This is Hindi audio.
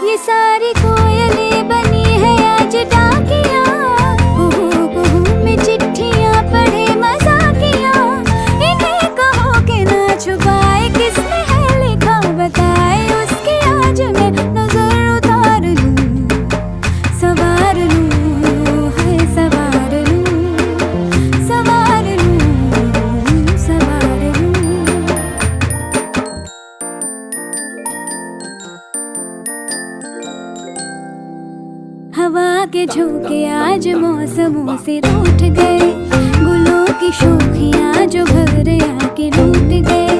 ये सारी कोयलें बनी है आज डाकिया, कुहू कुहू में चिट्ठियां पढ़े मजाकिया। इन्हें कहो कि ना छुपाए किसने है लिखा बताए, उसकी आज मैं नजर उतार लूं, सवार लूं, है सवार लूं, सवार लूं, सवार लूं। हवा के झोंके आज मौसमों से रूठ गए, गुलों की शोखियां जो भर आके लूट गए।